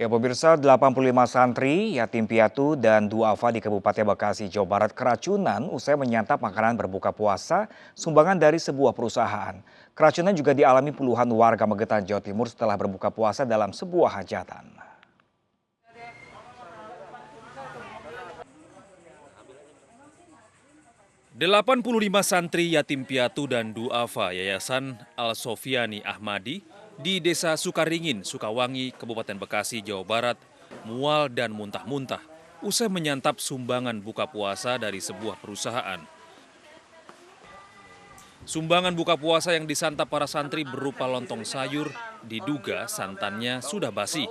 Ya pemirsa, 85 santri, yatim piatu, dan duafa di Kabupaten Bekasi, Jawa Barat keracunan usai menyantap makanan berbuka puasa sumbangan dari sebuah perusahaan. Keracunan juga dialami puluhan warga Magetan, Jawa Timur setelah berbuka puasa dalam sebuah hajatan. 85 santri yatim piatu dan duafa Yayasan Al-Sofiani Ahmadi di Desa Sukaringin, Sukawangi, Kabupaten Bekasi, Jawa Barat, mual dan muntah-muntah usai menyantap sumbangan buka puasa dari sebuah perusahaan. Sumbangan buka puasa yang disantap para santri berupa lontong sayur, diduga santannya sudah basi.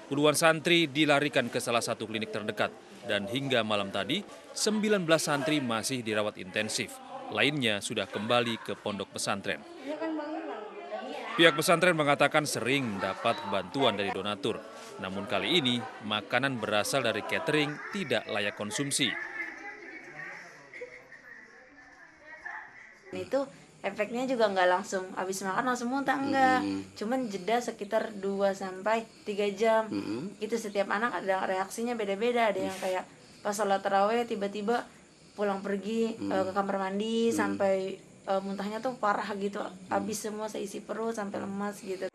Puluhan santri dilarikan ke salah satu klinik terdekat dan hingga malam tadi 19 santri masih dirawat intensif. Lainnya sudah kembali ke pondok pesantren. Pihak pesantren mengatakan sering dapat bantuan dari donatur. Namun kali ini makanan berasal dari catering tidak layak konsumsi. Itu efeknya juga nggak langsung habis makan langsung muntah, enggak. Cuman jeda sekitar 2 sampai 3 jam. Itu setiap anak ada reaksinya beda-beda. Ada yang kayak pas sholat taraweh tiba-tiba pulang pergi ke kamar mandi sampai muntahnya tuh parah gitu. Habis semua seisi perut sampai lemas gitu.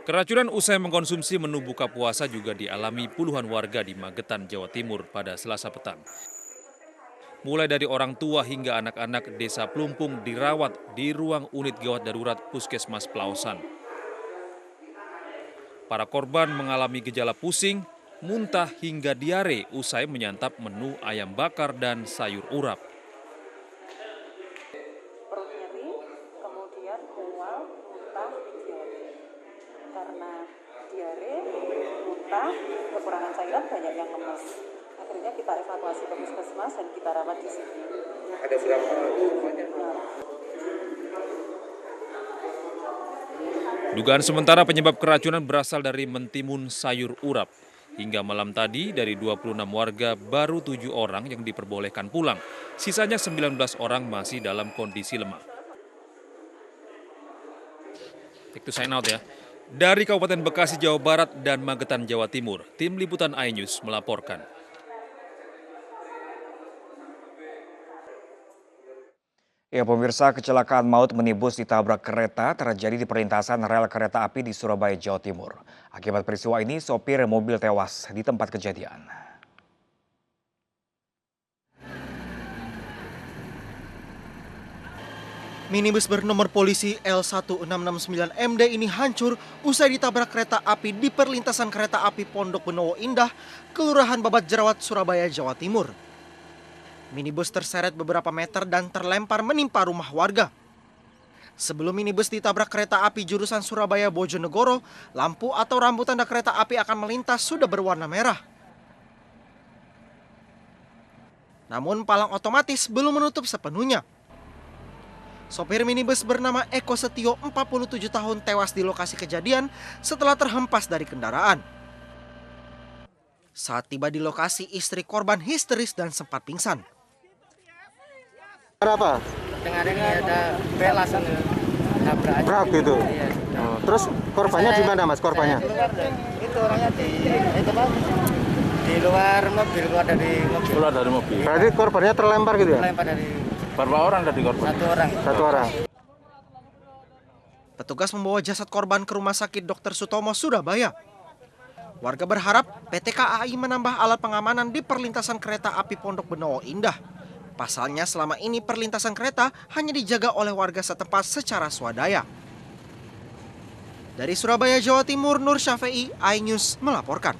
Keracunan usai mengkonsumsi menu buka puasa juga dialami puluhan warga di Magetan, Jawa Timur pada Selasa petang. Mulai dari orang tua hingga anak-anak desa Plumpung dirawat di ruang unit gawat darurat Puskesmas Pelausan. Para korban mengalami gejala pusing, muntah hingga diare usai menyantap menu ayam bakar dan sayur urap. Perut nyeri, kemudian mual, muntah, diare. Karena diare, muntah, kekurangan cairan banyak yang lemas. Akhirnya kita evakuasi ke puskesmas dan kita rawat di sini. Ada berapa korbannya? Dugaan sementara penyebab keracunan berasal dari mentimun sayur urap. Hingga malam tadi dari 26 warga baru 7 orang yang diperbolehkan pulang. Sisanya 19 orang masih dalam kondisi lemah. Itu sign out ya. Dari Kabupaten Bekasi, Jawa Barat dan Magetan, Jawa Timur, Tim Liputan iNews melaporkan. Ya pemirsa, kecelakaan maut minibus ditabrak kereta terjadi di perlintasan rel kereta api di Surabaya, Jawa Timur. Akibat peristiwa ini, sopir mobil tewas di tempat kejadian. Minibus bernomor polisi L1669MD ini hancur usai ditabrak kereta api di perlintasan kereta api Pondok Benowo Indah, Kelurahan Babat Jerawat, Surabaya, Jawa Timur. Minibus terseret beberapa meter dan terlempar menimpa rumah warga. Sebelum minibus ditabrak kereta api jurusan Surabaya Bojonegoro, lampu atau rambu tanda kereta api akan melintas sudah berwarna merah. Namun palang otomatis belum menutup sepenuhnya. Sopir minibus bernama Eko Setio, 47 tahun, tewas di lokasi kejadian setelah terhempas dari kendaraan. Saat tiba di lokasi, istri korban histeris dan sempat pingsan. Apa? Tengah ini ada belasan nabrak aja. Brak gitu. Iya. Oh, terus korbannya di mana, Mas? Korbannya? Itu orangnya di luar mobil, keluar dari mobil. Keluar dari mobil. Berarti korbannya terlempar gitu ya? Melempar dari Berapa orang tadi korban? Satu orang. Petugas membawa jasad korban ke Rumah Sakit Dr. Sutomo, Surabaya. Warga berharap PT KAI menambah alat pengamanan di perlintasan kereta api Pondok Benowo Indah. Pasalnya selama ini perlintasan kereta hanya dijaga oleh warga setempat secara swadaya. Dari Surabaya, Jawa Timur, Nur Syafei, iNews melaporkan.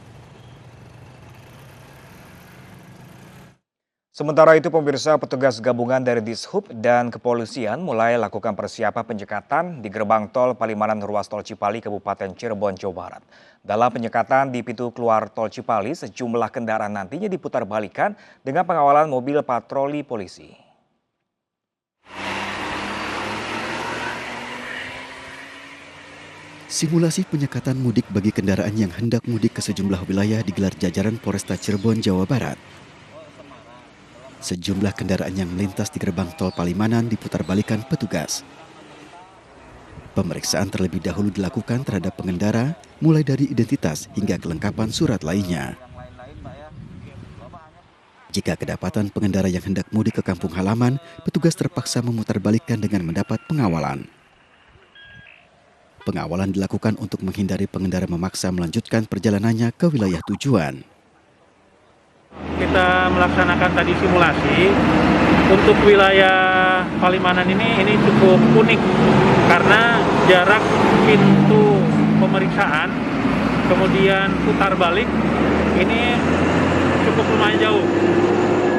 Sementara itu pemirsa, petugas gabungan dari Dishub dan kepolisian mulai lakukan persiapan penyekatan di gerbang tol Palimanan ruas tol Cipali, Kabupaten Cirebon, Jawa Barat. Dalam penyekatan di pintu keluar tol Cipali, sejumlah kendaraan nantinya diputar balikan dengan pengawalan mobil patroli polisi. Simulasi penyekatan mudik bagi kendaraan yang hendak mudik ke sejumlah wilayah digelar jajaran Polresta Cirebon, Jawa Barat. Sejumlah kendaraan yang melintas di gerbang tol Palimanan diputar balikan petugas. Pemeriksaan terlebih dahulu dilakukan terhadap pengendara, mulai dari identitas hingga kelengkapan surat lainnya. Jika kedapatan pengendara yang hendak mudik ke kampung halaman, petugas terpaksa memutarbalikkan dengan mendapat pengawalan. Pengawalan dilakukan untuk menghindari pengendara memaksa melanjutkan perjalanannya ke wilayah tujuan. Kita melaksanakan tadi simulasi untuk wilayah Palimanan ini cukup unik karena jarak pintu pemeriksaan kemudian putar balik ini cukup lumayan jauh,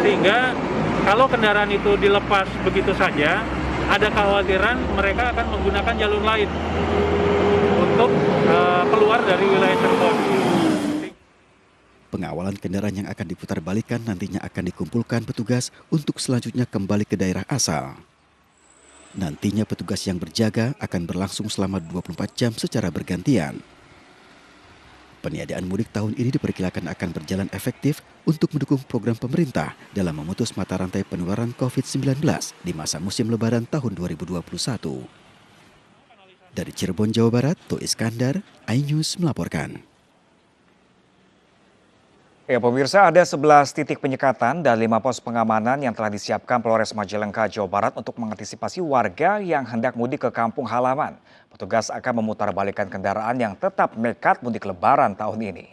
sehingga kalau kendaraan itu dilepas begitu saja ada kekhawatiran mereka akan menggunakan jalur lain untuk keluar dari wilayah Cirebon. Pengawalan kendaraan yang akan diputar balikan nantinya akan dikumpulkan petugas untuk selanjutnya kembali ke daerah asal. Nantinya petugas yang berjaga akan berlangsung selama 24 jam secara bergantian. Peniadaan mudik tahun ini diperkirakan akan berjalan efektif untuk mendukung program pemerintah dalam memutus mata rantai penularan COVID-19 di masa musim lebaran tahun 2021. Dari Cirebon, Jawa Barat, To Iskandar, iNews melaporkan. Ya, pemirsa, ada 11 titik penyekatan dan 5 pos pengamanan yang telah disiapkan Polres Majalengka, Jawa Barat untuk mengantisipasi warga yang hendak mudik ke kampung halaman. Petugas akan memutarbalikkan kendaraan yang tetap nekat mudik lebaran tahun ini.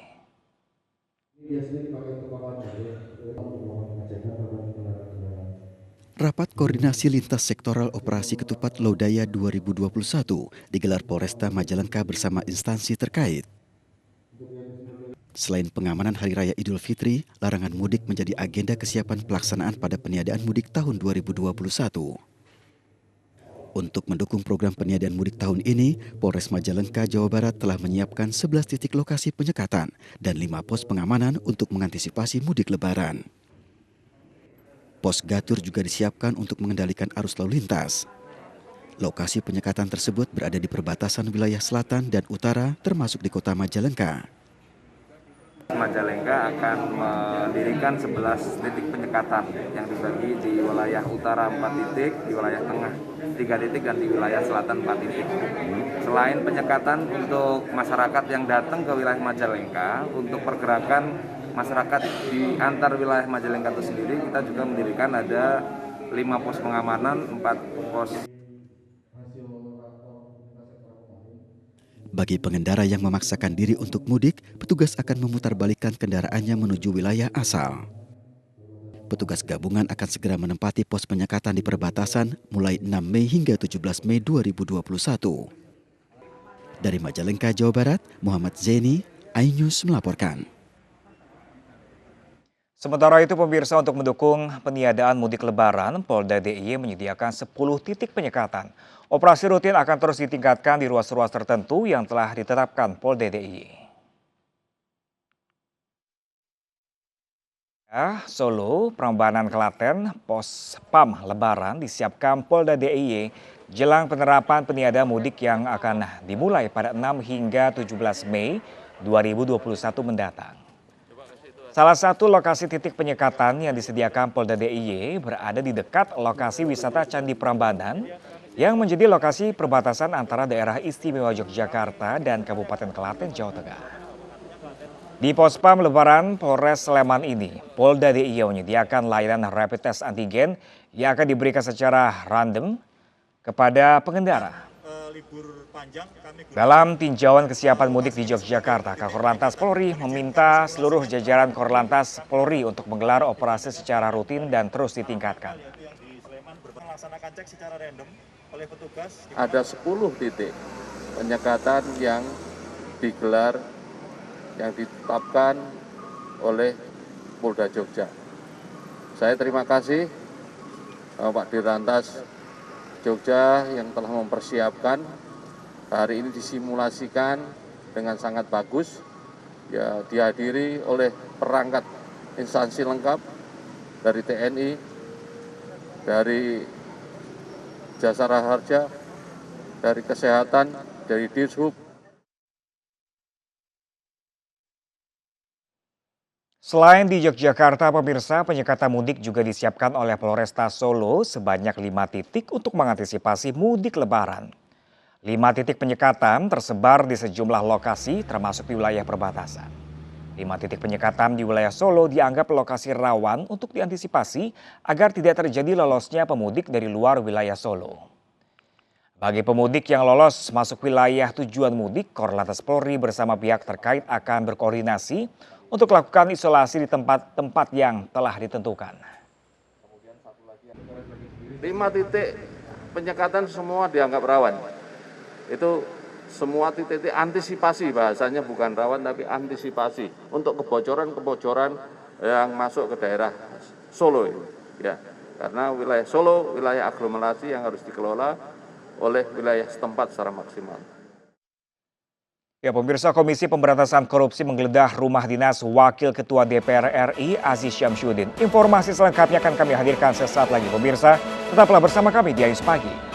Rapat koordinasi lintas sektoral operasi ketupat Lodaya 2021 digelar Polresta Majalengka bersama instansi terkait. Selain pengamanan Hari Raya Idul Fitri, larangan mudik menjadi agenda kesiapan pelaksanaan pada peniadaan mudik tahun 2021. Untuk mendukung program peniadaan mudik tahun ini, Polres Majalengka, Jawa Barat telah menyiapkan 11 titik lokasi penyekatan dan 5 pos pengamanan untuk mengantisipasi mudik lebaran. Pos Gatur juga disiapkan untuk mengendalikan arus lalu lintas. Lokasi penyekatan tersebut berada di perbatasan wilayah selatan dan utara termasuk di kota Majalengka. Majalengka akan mendirikan 11 titik penyekatan yang dibagi di wilayah utara 4 titik, di wilayah tengah 3 titik, dan di wilayah selatan 4 titik. Selain penyekatan untuk masyarakat yang datang ke wilayah Majalengka, untuk pergerakan masyarakat di antar wilayah Majalengka itu sendiri, kita juga mendirikan ada 5 pos pengamanan, 4 pos. Bagi pengendara yang memaksakan diri untuk mudik, petugas akan memutarbalikkan kendaraannya menuju wilayah asal. Petugas gabungan akan segera menempati pos penyekatan di perbatasan mulai 6 Mei hingga 17 Mei 2021. Dari Majalengka, Jawa Barat, Muhammad Zeni, iNews melaporkan. Sementara itu, pemirsa, untuk mendukung peniadaan mudik lebaran, Polda DIY menyediakan 10 titik penyekatan. Operasi rutin akan terus ditingkatkan di ruas-ruas tertentu yang telah ditetapkan Polda DIY. Solo, Prambanan, Klaten, Pos PAM Lebaran disiapkan Polda DIY jelang penerapan peniadaan mudik yang akan dimulai pada 6 hingga 17 Mei 2021 mendatang. Salah satu lokasi titik penyekatan yang disediakan Polda DIY berada di dekat lokasi wisata Candi Prambanan yang menjadi lokasi perbatasan antara daerah istimewa Yogyakarta dan Kabupaten Klaten, Jawa Tengah. Di Pospam Lebaran Polres Sleman ini, Polda DIY menyediakan layanan rapid test antigen yang akan diberikan secara random kepada pengendara. Dalam tinjauan kesiapan mudik di Yogyakarta, Korlantas Polri meminta seluruh jajaran Korlantas Polri untuk menggelar operasi secara rutin dan terus ditingkatkan. Ada 10 titik penyekatan yang digelar, yang ditetapkan oleh Polda Jogja. Saya terima kasih Pak Dirlantas Jogja yang telah mempersiapkan. Hari ini disimulasikan dengan sangat bagus, ya, dihadiri oleh perangkat instansi lengkap dari TNI, dari Jasara Harja, dari Kesehatan, dari Dishub. Selain di Yogyakarta, pemirsa, penyekatan mudik juga disiapkan oleh Polresta Solo sebanyak 5 titik untuk mengantisipasi mudik lebaran. 5 titik penyekatan tersebar di sejumlah lokasi termasuk di wilayah perbatasan. 5 titik penyekatan di wilayah Solo dianggap lokasi rawan untuk diantisipasi agar tidak terjadi lolosnya pemudik dari luar wilayah Solo. Bagi pemudik yang lolos masuk wilayah tujuan mudik, Korlantas Polri bersama pihak terkait akan berkoordinasi untuk melakukan isolasi di tempat-tempat yang telah ditentukan. 5 titik penyekatan semua dianggap rawan. Itu semua titik antisipasi, bahasanya bukan rawan tapi antisipasi untuk kebocoran-kebocoran yang masuk ke daerah Solo ini. Ya, karena wilayah Solo wilayah aglomerasi yang harus dikelola oleh wilayah setempat secara maksimal. Ya, pemirsa, Komisi Pemberantasan Korupsi menggeledah rumah dinas Wakil Ketua DPR RI Aziz Syamsuddin. Informasi selengkapnya akan kami hadirkan sesaat lagi, pemirsa. Tetaplah bersama kami di Ais Pagi.